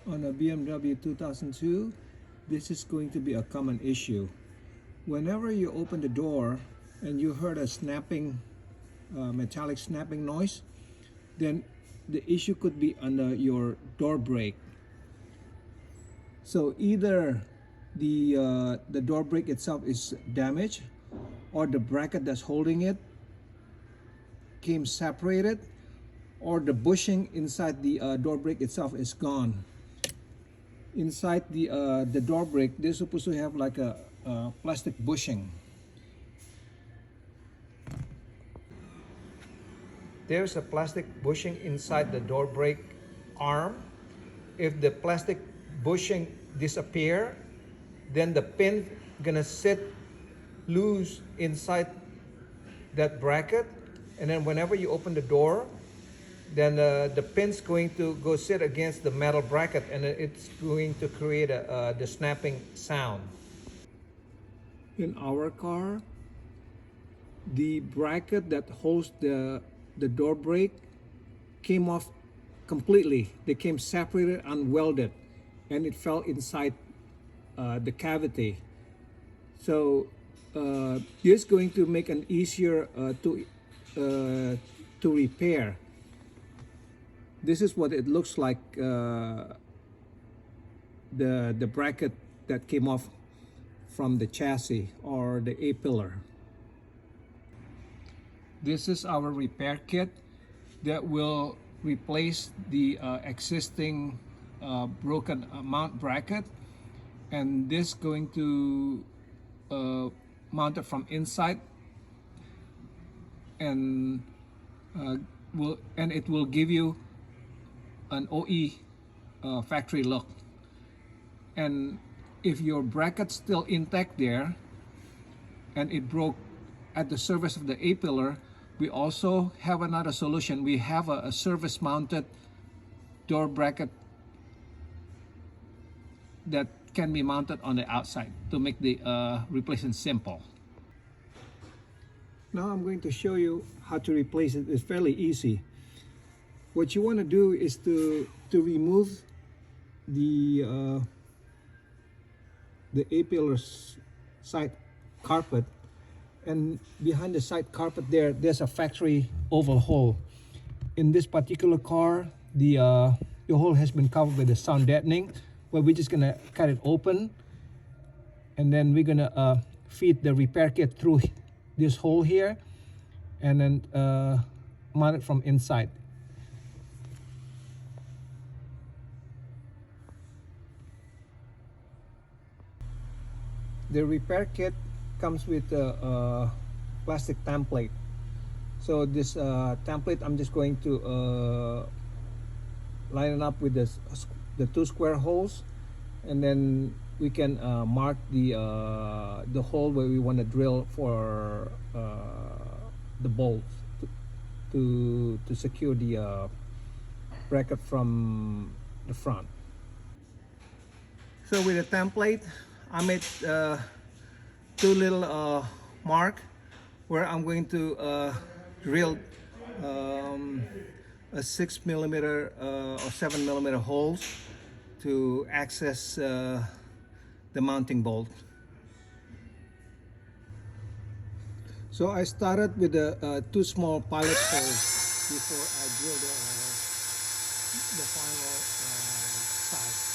On a BMW 2002, this is going to be a common issue. Whenever you open the door and you heard a snapping, metallic snapping noise, then the issue could be under your door brake. So either the door brake itself is damaged, or the bracket that's holding it came separated, or the bushing inside the door brake itself is gone. Inside the door brake, they're supposed to have like a plastic bushing. There's a plastic bushing inside the door brake arm. If the plastic bushing disappear, then the pin gonna sit loose inside that bracket, and then whenever you open the door, then the pin's going to go sit against the metal bracket, and it's going to create the snapping sound. In our car, the bracket that holds the door brake came off completely. They came separated and welded, and it fell inside the cavity. So this is going to make it easier to repair. This is what it looks like, the bracket that came off from the chassis or the A-pillar. This is our repair kit that will replace the existing broken mount bracket, and this going to mount it from inside, and it will give you an OE factory look. And if your bracket's still intact there and it broke at the surface of the A-pillar, we also have another solution. We have a surface mounted door bracket that can be mounted on the outside to make the replacement simple. Now I'm going to show you how to replace it. It's fairly easy. What you want to do is to remove the A-pillar side carpet, and behind the side carpet there's a factory oval hole. In this particular car, the hole has been covered with the sound deadening, but we're just gonna cut it open, and then we're gonna feed the repair kit through this hole here, and then mount it from inside. The repair kit comes with a plastic template. So this template, I'm just going to line it up with the two square holes, and then we can mark the hole where we want to drill for the bolts to secure the bracket from the front. So with the template, I made two little mark where I'm going to drill a 6mm or 7mm holes to access the mounting bolt. So I started with the two small pilot holes before I drilled the final size.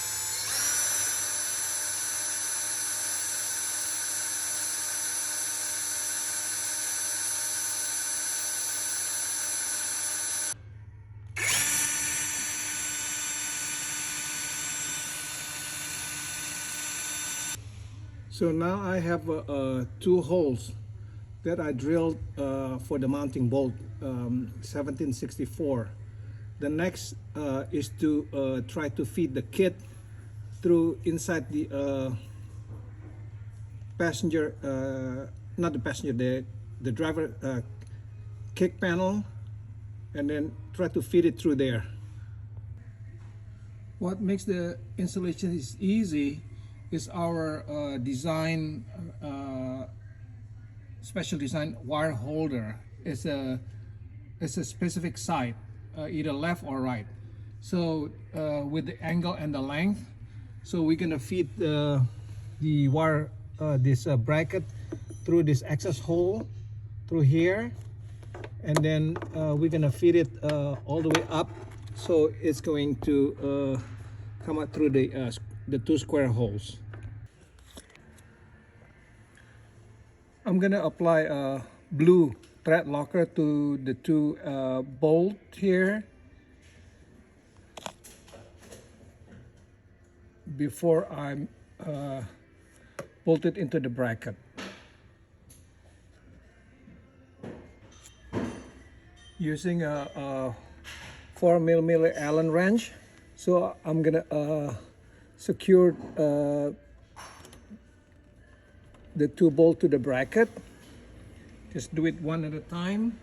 So now I have two holes that I drilled for the mounting bolt, 1764. The next is to try to feed the kit through inside the passenger, not the passenger, the driver kick panel, and then try to feed it through there. What makes the installation is easy is our special design wire holder. It's a specific side, either left or right. So with the angle and the length, so we're gonna feed the wire, this bracket through this access hole through here, and then we're gonna feed it all the way up, so it's going to come out through the two square holes. I'm gonna apply a blue thread locker to the two bolt here before I bolt it into the bracket. Using a 4mm Allen wrench, so I'm gonna secure the two bolts to the bracket. Just do it one at a time.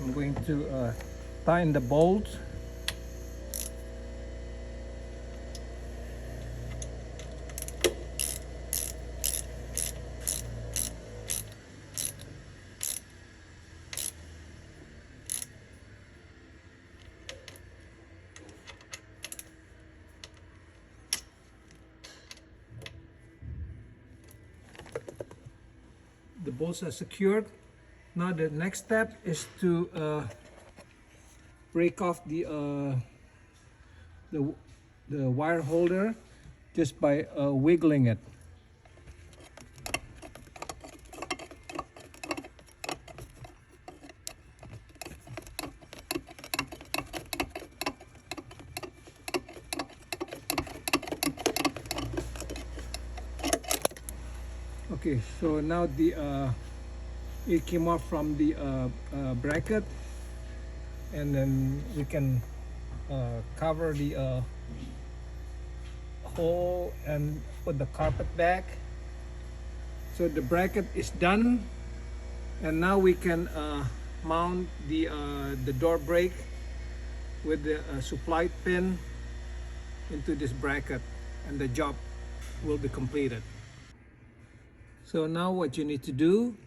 I'm going to tighten the bolts. The bolts are secured. Now the next step is to break off the wire holder just by wiggling it. Okay, so now it came off from the bracket, and then we can cover the hole and put the carpet back. So the bracket is done, and now we can mount the door brake with the supply pin into this bracket, and the job will be completed. So now what you need to do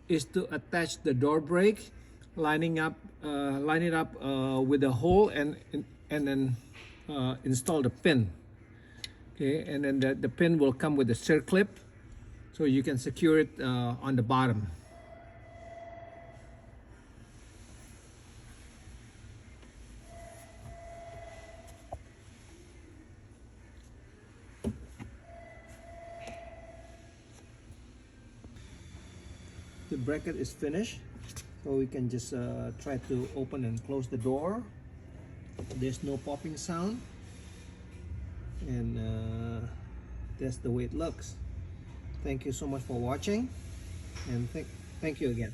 is to attach the door brake, line it up with a hole, and then install the pin. Okay, and then the pin will come with a circlip, so you can secure it on the bottom. The bracket is finished, so we can just try to open and close the door. There's no popping sound, and that's the way it looks. Thank you so much for watching, and thank you again.